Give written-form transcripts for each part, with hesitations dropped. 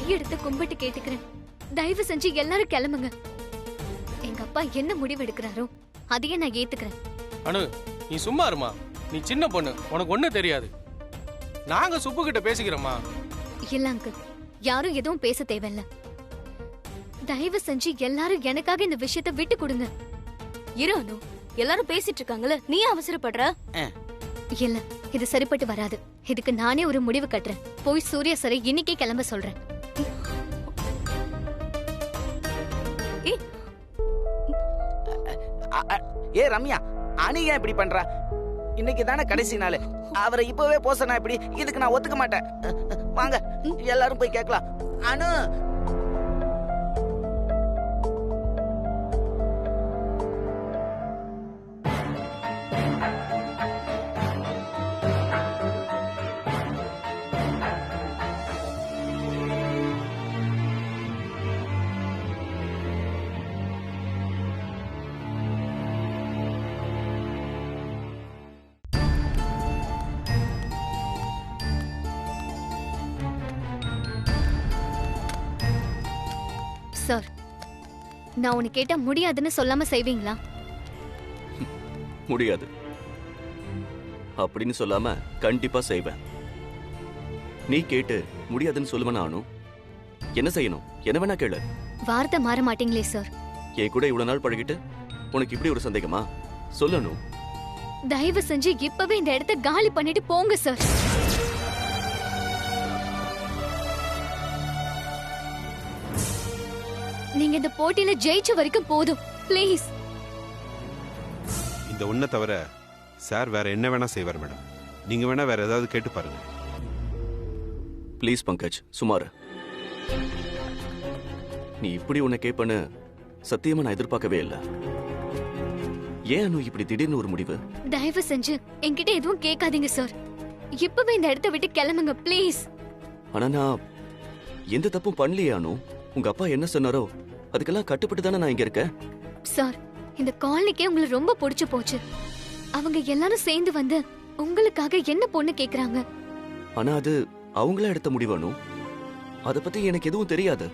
கையெடுத்து கும்பிட்டு கேட்டுக்கிறேன். தயவு செஞ்சு எல்லாரும் கிளம்புங்க. எங்க அப்பா என்ன முடிவு எடுக்கிறாரோ அதையே நான் ஏத்துக்கிறேன். அனு, நீ சும்மா இருமா. நீ சின்ன பொண்ணு, உனக்கு ஒண்ணும் தெரியாது. நாங்க சுப்பு கிட்ட பேசிக்கிறோமா? இல்ல அங்கிள், யாரும் எதுவும் பேச தேவையில்ல. தயவு செஞ்சு எல்லாரும் எனக்காக இந்த விஷயத்தை விட்டு கொடுங்க. இரு அனு, எல்லாரும் பேசிட்டு இருக்காங்கல்ல, நீ அவசரப்படுற? இல்ல, இது சரிப்பட்டு வராது. இதுக்கு நானே ஒரு முடிவு கட்டுறேன். போய் சூர்யா சரை இன்னைக்கே கிளம்ப சொல்றேன். ஏ ரம்யா, அனு ஏன் இப்படி பண்றா? இன்னைக்கு தானே கடைசி நாள். அவரை இப்பவே போசனா இப்படி? இதுக்கு நான் ஒத்துக்க மாட்டேன். வாங்க எல்லாரும் போய் கேட்கலாம். அனு, சார், நான் உனக்கு கேட்டா முடியாதுன்னு சொல்லாம செய்வீங்களா? முடியாது அப்படின்னு சொல்லாம கண்டிப்பா செய்வேன். நீ கேட்டு முடியாதுன்னு சொல்லுவேன். நானும் என்ன செய்யணும்? என்ன வேணா கேளு. வார்த்தை மாற மாட்டீங்களே சார். என் கூட இவ்வளவு நாள் பழகிட்டு உனக்கு இப்படி ஒரு சந்தேகமா? சொல்லணும். தயவு செஞ்சு இப்பவே இந்த இடத்த காலி பண்ணிட்டு போங்க சார். நீங்க இந்த போட்டியில ஜெயிச்ச வரைக்கும் போதும். ப்ளீஸ். இந்த ஒன்றை தவிர சார் வேற என்ன வேணா செய்வார் மேடம். நீங்க வேணா வேற ஏதாவது கேட்டு பாருங்க. ப்ளீஸ் பங்கஜ், சுமார். நீ இப்படி உன்னை கேட்பன்னு சத்தியமா நான் எதிர்பார்க்கவே இல்லை. ஏன் அனு இப்படி திடீர்னு ஒரு முடிவு? தயவு செஞ்சு என்கிட்ட எதுவும் கேட்காதீங்க சார். இப்பவே இந்த இடத்த விட்டு கிளம்புங்க ப்ளீஸ். ஆனா நான் எந்த தப்பும் பண்ணலையே அனு. உங்க அப்பா என்ன சொன்னாரோ அதுக்கெல்லாம் கட்டுப்பட்டு தானே நான் இங்க இருக்கேன். சார், இந்த காலனிக்கே உங்களுக்கு ரொம்ப பிடிச்சு போச்சு. அவங்க எல்லாரும் சேர்ந்து வந்து உங்களுக்காக என்ன பொண்ணு கேக்குறாங்க. ஆனா அது அவங்களா எடுத்த முடிவு அனு. அத பத்தி எனக்கு எதுவும் தெரியாது.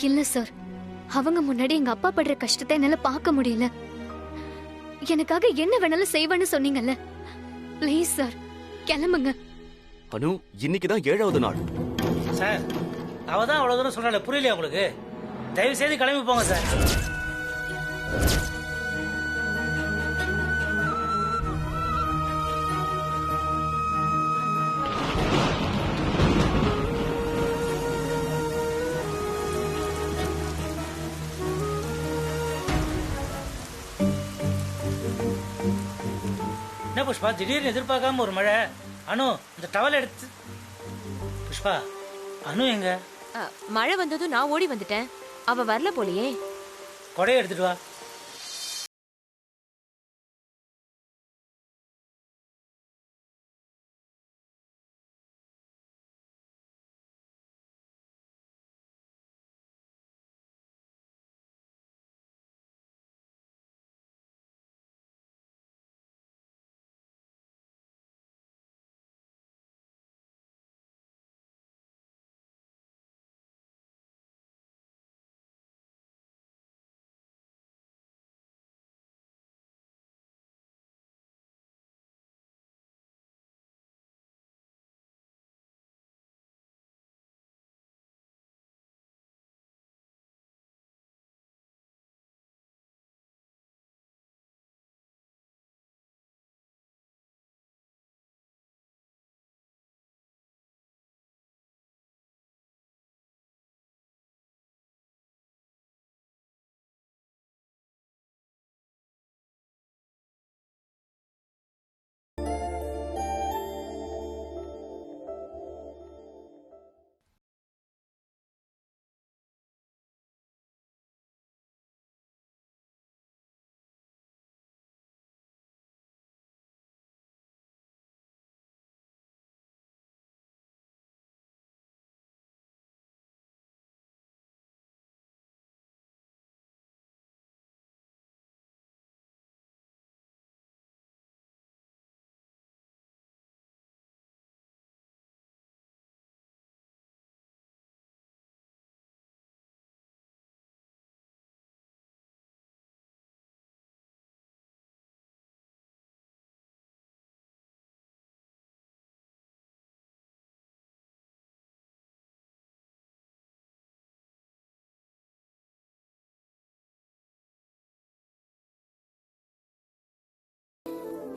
இல்ல சார், அவங்க முன்னாடி எங்க அப்பா படுற கஷ்டத்தை என்னால பார்க்க முடியல. எனக்காக என்ன வேணாலும் செய்வேன்னு சொன்னீங்கல்ல. ப்ளீஸ் சார், கிளம்புங்க. அனு, இன்னைக்குதான் 7வது நாள். சார், அவதான் அவ்வளவு தூரம் சொன்னால, புரியலையா உங்களுக்கு? தயவு செய்து கிளம்பி போங்க சார். என்ன புஷ்பா, திடீர்னு எதிர்பார்க்காம ஒரு மழை? அனு, இந்த டவல் எடுத்து. புஷ்பா, அனு எங்க? மழை வந்ததும் நான் ஓடி வந்துட்டேன். அவ வரல போலியே. கொடையை எடுத்துட்டு வா.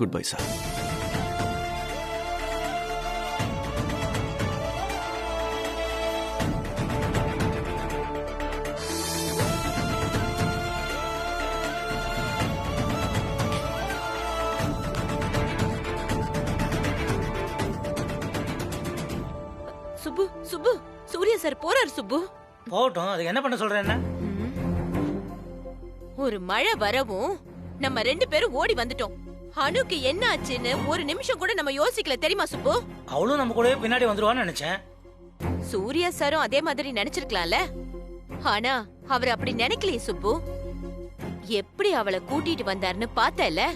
Good bye sir. Subbu Subbu Surya sir போறாரு சுப்பு. போகட்டும், அதுக்கு என்ன பண்ண சொல்ற என்ன? ஒரு மழை வரவும் நம்ம 2 பேரும் ஓடி வந்துட்டோம். அனுக்கு என்ன ஆச்சுன்னு ஒரு நிமிஷம் கூட நம்ம யோசிக்கல தெரியுமா சுப்பு? அவளும் நம்ம கூடவே பின்னாடி வந்துருவான்னு நினைச்சேன். சூர்யா சாரும் அதே மாதிரி நினைச்சிருக்கலாம்ல. ஆனா அவர் அப்படி நினைக்கலையே சுப்பு. எப்படி அவளை கூட்டிட்டு வந்தாருன்னு பார்த்தல.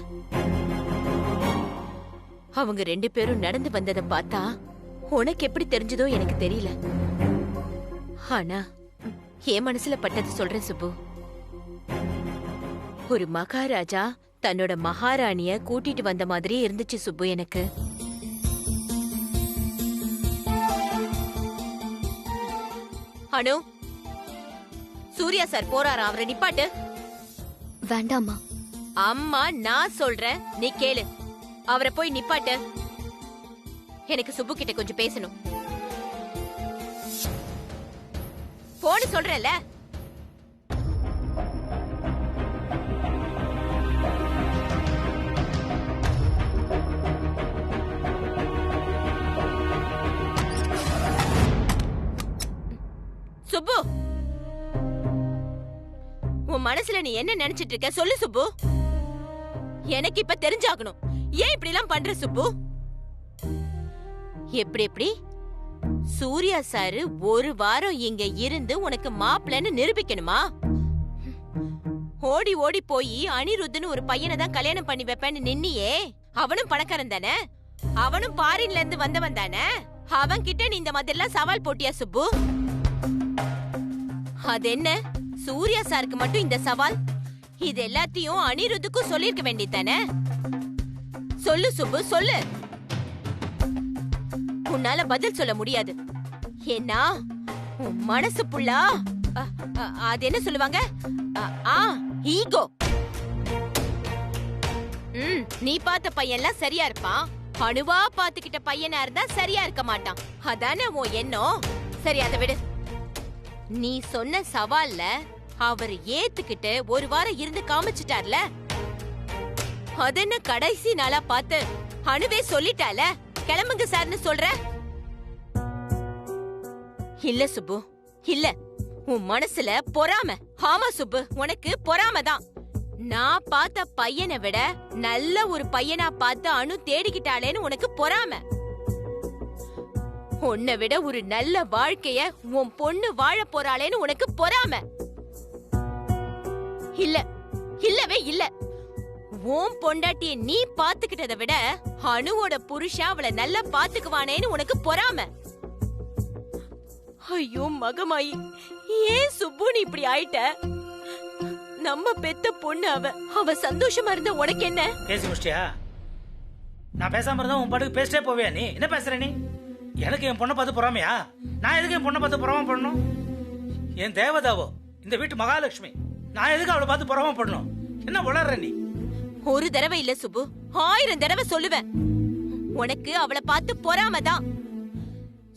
அவங்க 2 பேரும் நடந்து வந்ததை பார்த்தா உனக்கு எப்படி தெரிஞ்சதோ எனக்கு தெரியல. ஆனா என் மனசுல பட்டது சொல்றேன் சுப்பு. ஒரு மகாராஜா தன்னோட மகாராணிய கூட்டிட்டு வந்த மாதிரி இருந்துச்சு சுப்பு எனக்கு. அனு, சூர்யா சார் போறாரா, அவரை நிப்பாட்டு. வேண்டாமா. அம்மா நான் சொல்றேன், நீ கேளு. அவரை போய் நிப்பாட்டு. எனக்கு சுப்பு கிட்ட கொஞ்சம் பேசணும். போன்னு சொல்றேன்ல. சுப்பு, உன் மனசுல நீ என்ன நினைச்சிட்டு இருக்க சொல்லு சுப்பு. எனக்கு இப்ப தெரிஞ்சாகணும். ஏன் இப்படி எல்லாம் பண்ற சுப்பு? எப்படி சூர்யா சாரு ஒரு வாரம் இங்க இருந்து உனக்கு மாப்பிள்ளன்னு நிரூபிக்கணுமா? ஓடி ஓடி போய் அனிருத்துன்னு ஒரு பையனை தான் கல்யாணம் பண்ணி வைப்பேன்னு நின்னியே, அவனும் பணக்காரன் தானே, அவனும் பாரின்ல இருந்து வந்தவன் தானே. அவன் கிட்ட நீ இந்த மாதிரி எல்லாம் சவால் போட்டியா சுப்பு? அது என்ன சூர்யா சாருக்கு மட்டும் இந்த சவால்? இது எல்லாத்தையும் அனிருத்துக்கும் சொல்லிருக்க வேண்டியதானே. சொல்லு சுப்பு சொல்லு. உன்னால பதில் சொல்ல முடியாது. ஏன்னா உன் மனசு புள்ளா அது என்ன சொல்லுவாங்க, ஈகோ. நீ பார்த்த பையன்லாம் சரியா இருப்பான், அணுவா பாத்துக்கிட்ட பையனா இருந்தா சரியா இருக்க மாட்டான். அதானே உன் எண்ணம். சரி அதை விடு. நீ சொன்ன சவால்ல அவர் ஏத்துக்கிட்டு ஒரு வாரம் இருந்து காமிச்சிட்டார்ல, அதென்ன கடைசி நாளா பார்த்து அணுவே சொல்லிட்டால கிளம்புங்க சார்னு சொல்ற? இல்ல சுப்பு, இல்ல. உன் மனசுல பொறாம. ஆமா சுப்பு, உனக்கு பொறாம தான். நான் பார்த்த பையனை விட நல்ல ஒரு பையனா பார்த்து அணு தேடிக்கிட்டாளேன்னு உனக்கு பொறாம. உன்னை விட ஒரு நல்ல வாழ்க்கைய உன் பொண்ணு வாழ போறாளேன்னு உனக்கு பொறாம. இல்ல, இல்லவே இல்ல. உன் பொண்டாட்டிய நீ பாத்துக்கிட்டதை விட அணுவோட புருஷன் அவளை நல்லா பாத்துக்குவானேன்னு உனக்கு பொறாம. ஐயோ மகமாயி, ஏன் சுப்பு நீ இப்படி ஆயிட்ட? நம்ம பெத்த பொண்ணு அவ சந்தோஷமா இருந்த உனக்கு என்ன? பேசி முடிச்சியா? நான் பேசாம இருந்தா உன் பாட்டுக்கு பேசிட்டே போவியா? நீ என்ன பேசுற? நீ எனக்கு என் பொண்ணை பார்த்து பொறாமையா? நான் எதுக்கு என் பொண்ணை பார்த்து பொறாம பண்ணணும்? என் தேவதாவோ இந்த வீட்டு மகாலட்சுமி, நான் எதுக்கு அவளை பார்த்து பொறாம பண்ணணும்? என்ன வளர்ற நீ? ஒரு தடவை இல்ல சுப்பு, 1000 தடவை சொல்லுவேன். உனக்கு அவளை பார்த்து பொறாமதான்.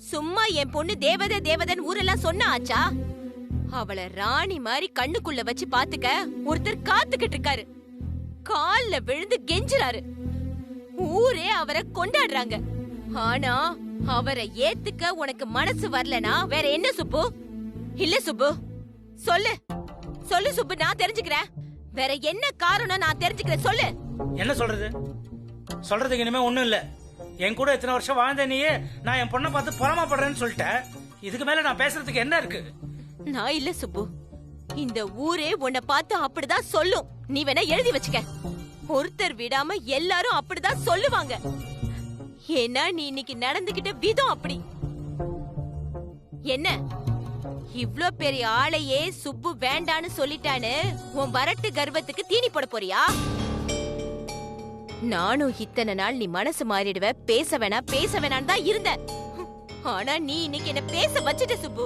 சும்மா என் பொண்ணு தேவதை தேவதன் ஊரெல்லாம் சொன்ன ஆச்சா? அவளை ராணி மாதிரி கண்ணுக்குள்ள வச்சு பாத்துக்க ஒருத்தர் காத்துக்கிட்டு இருக்காரு. கால்ல விழுந்து கெஞ்சுறாரு. ஊரே அவரை கொண்டாடுறாங்க. ஆனா அவரை ஏத்துக்க உனக்கு மனசு வரலனா வேற என்ன சுப்பு? இல்ல சுப்பு, சொல்லு சொல்லு சுப்பு, நான் தெரிஞ்சுக்கிறேன். வேற என்ன காரணம் நான் தெரிஞ்சுக்கிறேன், சொல்லு. என்ன சொல்றது? சொல்றதுக்கு இனிமே ஒண்ணும் இல்ல. என் கூட இத்தனை வருஷம் வாழ்ந்த நீயே நான் என் பொண்ணை பார்த்து பொறாமப்படுறேன்னு சொல்லிட்டேன். இதுக்கு மேல நான் பேசுறதுக்கு என்ன இருக்கு? நான் இல்ல சுப்பு, இந்த ஊரே உன்னை பார்த்து அப்படிதான் சொல்லும். நீ வேணா எழுதி வச்சுக்க. ஒருத்தர் விடாம எல்லாரும் அப்படிதான் சொல்லுவாங்க. ஏன்னா நீ இன்னைக்கு நடந்துகிட்ட விதம் அப்படி. என்ன இவ்ளோ பெரிய ஆளையே சுப்பு வேண்டான்னு சொல்லிட்டான்னு உன் வரட்டு கர்வத்துக்கு தீனி போட போறியா? நானும் இத்தனை நாள் நீ மனசு மாறிடுவ, பேச வேணான்னு தான் இருந்த. ஆனா நீ இன்னைக்கு என்ன பேச வச்சிட்ட சுப்பு.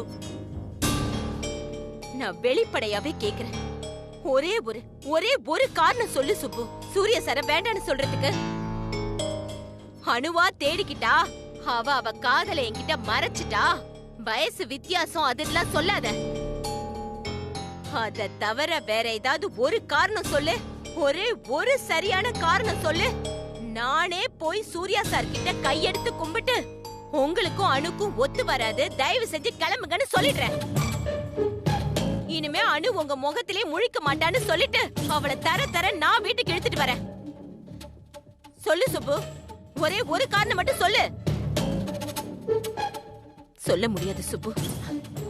நான் வெளிப்படையாவே கேக்குறேன். ஒரே ஒரு காரணம் சொல்லு சுப்பு, சூர்யா சார வேண்டான்னு சொல்றதுக்கு. அணுவா தேடிக்கிட்டா, அவ காதலை என்கிட்ட மறைச்சிட்டா. வயசு வித்தியாசம் அதெல்லாம் சொல்லாத. அத தவிர வேற ஏதாவது ஒரு காரணம் சொல்லு. ஒரு சரியான காரணம் சொல்லு. நானே போய் சூர்யா சார் கிட்ட கையெடுத்து கும்பிட்டு உங்களுக்கும் அணுக்கும் ஒத்து வராது, தயவு செஞ்சு கிளம்புங்கன்னு சொல்லிடுறேன். இனிமே அணு உங்க முகத்திலே முழிக்க மாட்டான்னு சொல்லிட்டு அவளை தர நான் வீட்டுக்கு எடுத்துட்டு வரேன். சொல்லு சுப்பு, ஒரே ஒரு காரணம் மட்டும் சொல்லு. சொல்ல முடியாது சுப்பு,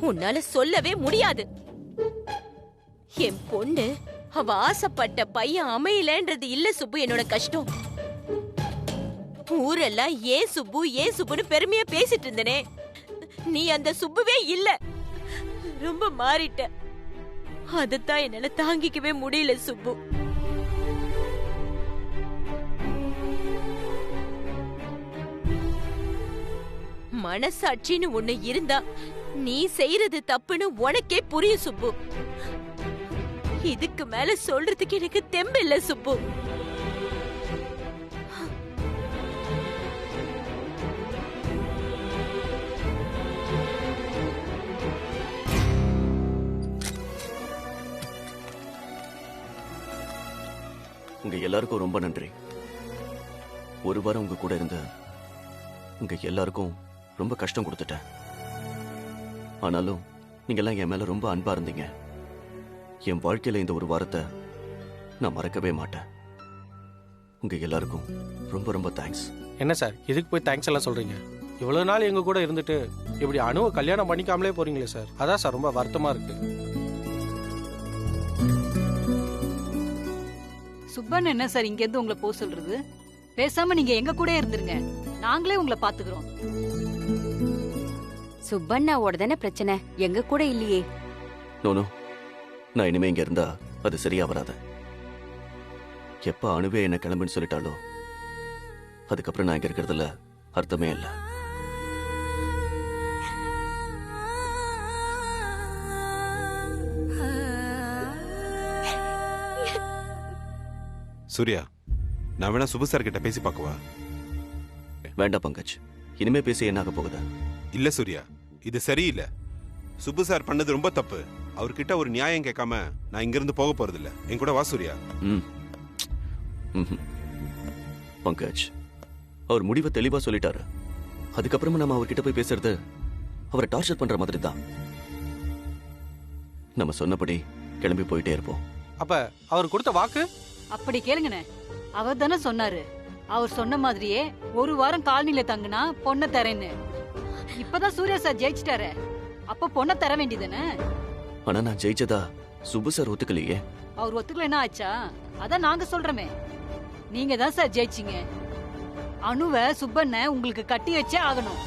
உன்னால சொல்லவே முடியாது. என் பொண்ணு அவ ஆசைப்பட்ட பையன் அமையலன்றது இல்ல சுப்பு என்னோட கஷ்டம். ஊரெல்லாம் ஏன் சுப்புன்னு பெருமையா பேசிட்டு இருந்தனே, நீ அந்த சுப்புவே இல்ல, ரொம்ப மாறிட்ட. அதத்தான் என்னால தாங்கிக்கவே முடியல சுப்பு. மனசாட்சின்னு ஒண்ணு இருந்தா நீ செய்யறது தப்புன்னு உனக்கே புரியும் சுப்பு. இதுக்கு மேல சொல்றதுக்கு எனக்கு தெம்பு இல்ல சுப்பு. உங்க எல்லாருக்கும் ரொம்ப நன்றி. ஒரு வாரம் உங்க கூட இருந்த உங்க எல்லாருக்கும் ரொம்ப கஷ்டம் கொடுத்துட்டேன். ஆனாலும் நீங்க எல்லாம் என் மேல ரொம்ப அன்பா இருந்தீங்க. என் வாழ்க்கையில இந்த ஒரு வாரத்தை நான் மறக்கவே மாட்டேன். உங்க எல்லாருக்கும் ரொம்ப ரொம்ப தேங்க்ஸ். என்ன சார் இதுக்கு போய் தேங்க்ஸ் எல்லாம் சொல்றீங்க? இவ்வளவு நாள் எங்க கூட இருந்துட்டு இப்படி அணுவை கல்யாணம் பண்ணிக்காமலே போறீங்களே சார், அதான் சார் ரொம்ப வருத்தமா இருக்கு. சுப்பன் என்ன சார் இங்க இருந்து உங்களை போக சொல்றது? பேசாம நீங்க எங்க கூட இருந்துருங்க, நாங்களே உங்களை பாத்துக்கிறோம். சுப்பண்ணாவோட தானே பிரச்சனை, எங்க கூட இல்லையே. நோனோ, நான் இனிமே இங்க இருந்தா அது சரியா வராது. எப்ப அணுவே என்ன கிளம்புன்னு சொல்லிட்டாலோ அதுக்கப்புறம் நான் இங்க இருக்கிறதுல அர்த்தமே இல்லை. சூர்யா, நான் வேணா சுபு சார் கிட்ட பேசி பார்க்கவா? வேண்டாம் பங்கஜ், இனிமே பேசி என்ன ஆக போகுது? இல்ல சூர்யா, இது சரியில்லை. சுப்பு சார் பண்ணது ரொம்ப தப்பு. அவர்கிட்ட ஒரு நியாயம் கேட்காம நான் இங்கிருந்து போக போறது இல்ல. என் கூட வா சூர்யா. பங்கஜ், அவர் முடிவை தெளிவா சொல்லிட்டாரு. அதுக்கப்புறமா நம்ம அவர்கிட்ட போய் பேசுறது அவரை டார்ச்சர் பண்ற மாதிரி தான். நம்ம சொன்னபடி கிளம்பி போயிட்டே இருப்போம். அப்ப அவர் கொடுத்த வாக்கு? அப்படி கேளுங்கண்ணே, அவர் தானே சொன்னாரு அவர் சொன்ன மாதிரியே ஒரு வாரம் காலனில தங்குனா பொண்ணை தரேன்னு. இப்பதான் சூர்யா சார் ஜெயிச்சிட்டாரு, அப்ப பொண்ணை தர வேண்டியதானே? ஆனா நான் ஜெயிச்சதா சுப்பு சார் ஒத்துக்கலையே. அவர் ஒத்துக்கல என்ன ஆச்சா? அதான் நாங்க சொல்றோமே, நீங்க தான் சார் ஜெயிச்சிங்க. அணுவ சுப்பண்ண உங்களுக்கு கட்டி வச்சே ஆகணும்.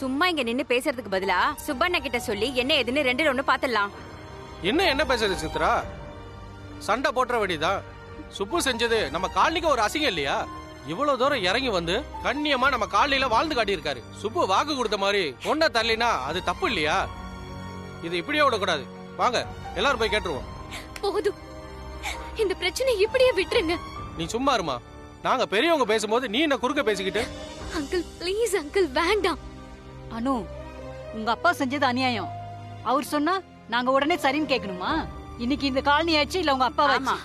சும்மா இங்க நின்னு பேசுறதுக்கு பதிலா சுப்பண்ண கிட்ட சொல்லி என்ன ஏதுன்னு ரெண்டுல ஒண்ணு பாத்துடலாம். என்ன பேசுறது சித்ரா? சண்டை போட்டுற வேண்டியதான். சுப்பு செஞ்சது நம்ம காலனிக்கு ஒரு அசிங்கம் இல்லையா? இவ்வளவு தூரம் இறங்கி வந்து கண்ணியமா நம்ம காலனில வாழ்ந்து காட்டியிருக்காரு. சுப்பு வாக்கு கொடுத்த மாதிரி பொண்ணை தள்ளினா அது தப்பு இல்லையா? இது இப்படியே விடக்கூடாது. வாங்க எல்லாரும் போய் கேட்டுருவோம். போதும், இந்த பிரச்சனை இப்படியே விட்டுருங்க. நீ சும்மா இருமா, நாங்க பெரியவங்க பேசும்போது நீ என்ன குறுக்க பேசிக்கிட்டு? அங்கிள் ப்ளீஸ் அங்கிள், வேண்டாம். அனு, உங்க அப்பா செஞ்சது அநியாயம். அவர் சொன்னா நாங்க உடனே சரின்னு கேட்கணுமா? இன்னைக்கு இந்த காலனி ஆச்சு இல்ல உங்க அப்பா ஆச்சு?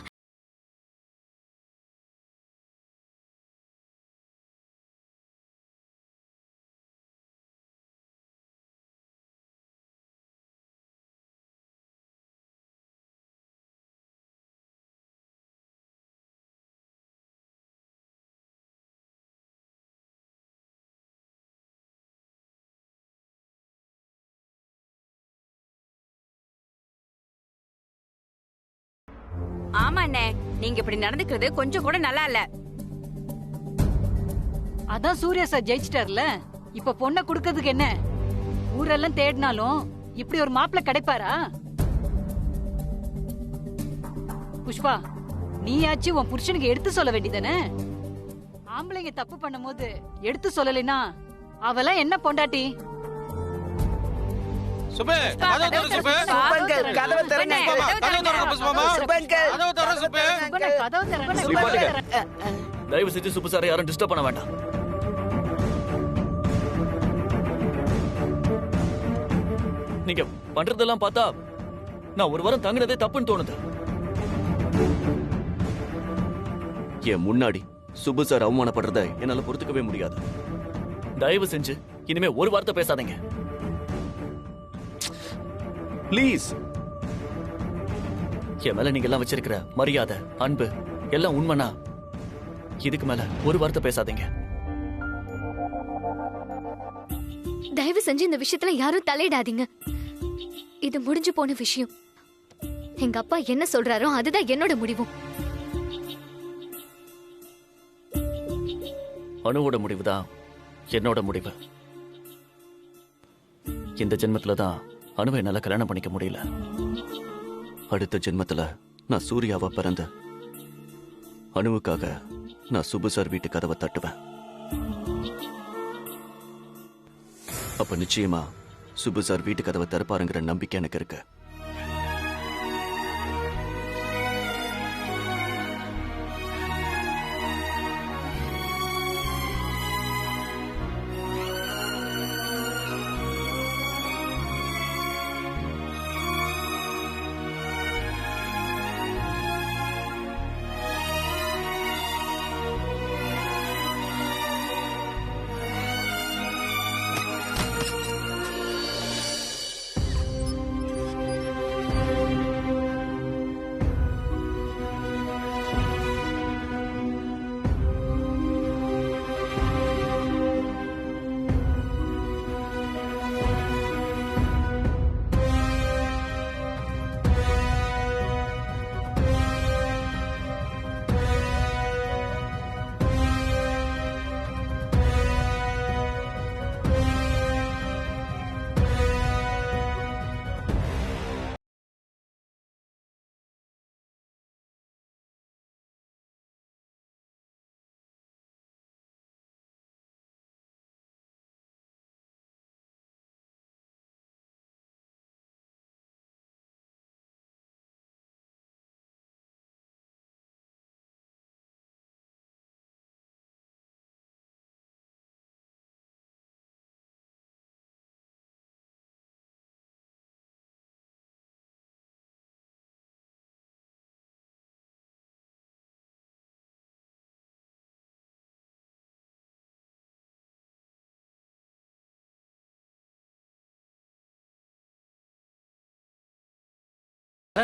ஆமா அண்ணே, நீங்க இப்படி நடந்துக்கிறது கொஞ்சம் கூட நல்லா இல்ல. அதான் சூர்யா சார் ஜெயிச்சிட்டார்ல, இப்ப பொண்ணை குடுக்கிறதுக்கு என்ன? ஊரெல்லாம் தேடினாலும் இப்படி ஒரு மாப்பிள்ளை கிடைப்பாரா? புஷ்பா, நீயாச்சு உன் புருஷனுக்கு எடுத்து சொல்ல வேண்டியதானே? ஆம்பளைங்க தப்பு பண்ணும் போது எடுத்து சொல்லலைன்னா அவெல்லாம் என்ன பொண்டாட்டி? சுபே, கதவு திறந்து சுபே. சுப்பங்கள், கதவை திறங்க. கதவு திறந்து புஷ்பமா. சுப்பங்கள். கதவு திறந்து சுபே. கதவு திறங்க. தயவு செஞ்சு சுப்பு சாரை யாரும் டிஸ்டர்ப் பண்ண வேண்டாம். நீங்க பண்றதெல்லாம் பார்த்தா நான் ஒரு வாரம் தங்கினதே தப்புன்னு தோணுது. என் முன்னாடி சுப்பு சார் அவமானப்படுறத என்னால பொறுத்துக்கவே முடியாது. தயவு செஞ்சு இனிமே ஒரு வார்த்தை பேசாதீங்க ப்ளீஸ். என் மேல நீங்க எல்லாம் வச்சிருக்கிற மரியாதை, அன்பு எல்லாம் உண்மைனா இதுக்கு மேல ஒரு வார்த்தை பேசாதீங்க. தயவு செஞ்சு இந்த விஷயத்துல யாரும் தலையிடாதீங்க. இது முடிஞ்சு போன விஷயம். எங்க அப்பா என்ன சொல்றாரோ அதுதான் என்னோட முடிவும். அணுவோட முடிவுதான் என்னோட முடிவு. இந்த ஜென்மத்துல தான் அணுவை என்னால கல்யாணம் பண்ணிக்க முடியல. அடுத்த ஜென்மத்துல நான் சூர்யாவா பிறந்த அணுவுக்காக நான் சுப்பு சார் வீட்டு கதவை தட்டுவேன். அப்ப நிச்சயமா சுப்பு சார் வீட்டு கதவை திறப்பாருங்கிற நம்பிக்கை எனக்கு இருக்கு.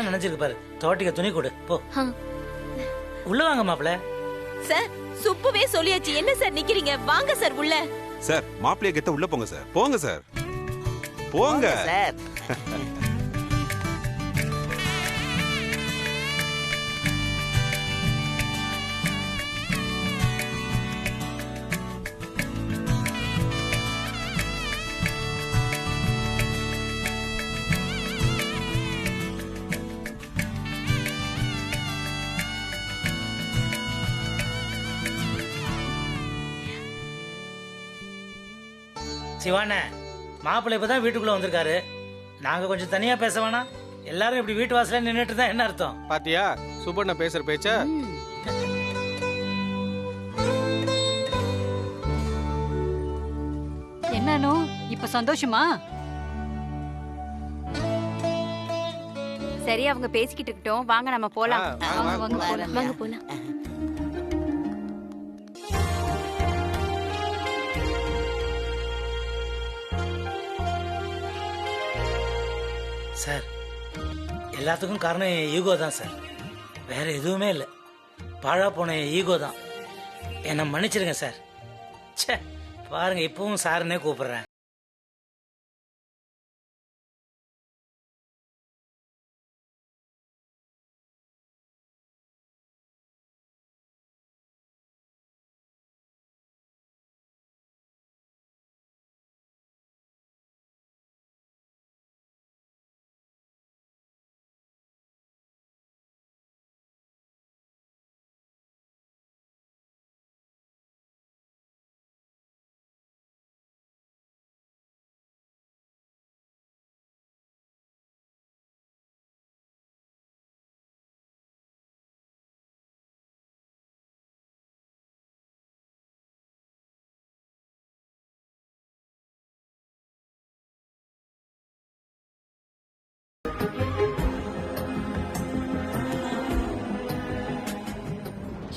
நினைச்சிருக்கு பாரு. தோட்டிக்க துணி கொடு போ. உள்ள வாங்க மாப்பிள்ள. சார் சுப்புவே சொல்லியாச்சு. என்ன சார் நிக்கிறீங்க? வாங்க சார் உள்ள. சார் மாப்பிள்ளைய கெத்த உள்ள போங்க சார். போங்க சார், போங்க சார். சிவானே, மாப்பிள்ளை இப்பதான் வீட்டுக்குள்ள வந்திருக்காரு. நாங்க கொஞ்சம் தனியா பேச வேணாம்? எல்லாரும் இப்படி வீட்டு வாசல நின்னுட்டு தான் என்ன அர்த்தம்? பாத்தியா சுப்பண்ண பேசுற பேச்ச? என்னன்னு இப்ப சந்தோஷமா? சரி, அவங்க பேசிக்கிட்டு இருக்கட்டும். வாங்க நம்ம போலாம். வாங்க போலாம். சார், எல்லாத்துக்கும் காரணம் என் ஈகோ தான் சார். வேற எதுவுமே இல்லை. பாழா போன என் ஈகோ தான். என்னை மன்னிச்சிருங்க சார். ச்சே, பாருங்க இப்பவும் சாருன்னே கூப்பிடுறேன்.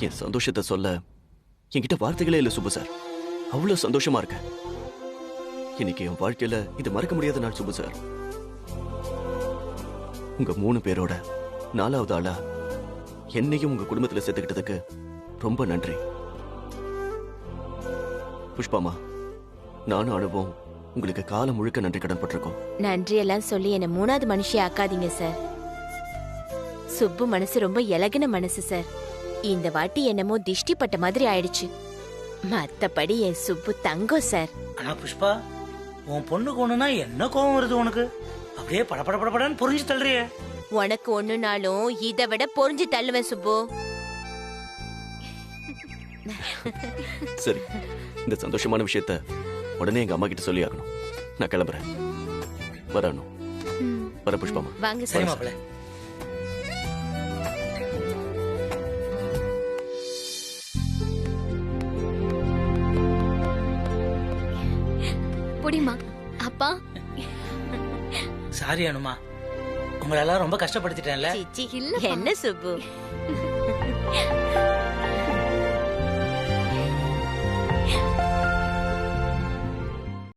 என் சந்தோஷத்தை சொல்ல என்கிட்ட வார்த்தைகளே இல்லை சுப்பு சார். அவ்வளவு சந்தோஷமா இருக்கேன். இன்னைக்கு என் வாழ்க்கையில இது மறக்க முடியாத நாள் சுப்பு சார். உங்க 3 பேரோட 4வது ஆளா என்னையும் உங்க குடும்பத்துல சேர்த்துக்கிட்டதுக்கு ரொம்ப நன்றி. புஷ்பாமா, நானும் அனுபவம் உங்களுக்கு காலம் முழுக்க நன்றி கடன் பட்டிருக்கோம். நன்றி எல்லாம் சொல்லி என்ன 3வது மனுஷி ஆக்காதீங்க சார். சுப்பு மனசு ரொம்ப இலகின மனசு சார். இந்த வாட்டி என்னமோ திஷ்டி பட்ட மாதிரி ஆயிடுச்சு. மத்தபடி என் சுப்பு தங்கம் சார். ஆனா புஷ்பா, உன் பொண்ணுக்கு ஒண்ணுனா என்ன கோவம் வருது உனக்கு? அப்படியே படபடன்னு புரிஞ்சு தள்ளுறியே. உனக்கு ஒண்ணுனாலும் இதை விட பொறிஞ்சு தள்ளுவேன் சுப்பு. சரி, இந்த சந்தோஷமான விஷயத்த உடனே எங்க அம்மா கிட்ட சொல்லி ஆகணும். நான் கிளம்புறேன். வரணும். வர புஷ்பாமா. வாங்க சரி சார். மாப்பிள்ள. புடிமா. அப்பா, சாரி அனுமா, உங்களெல்லாம் ரொம்ப கஷ்டப்படுத்திட்டேன்ல. சீச்சி, இல்லப்பா. என்ன சுப்பு?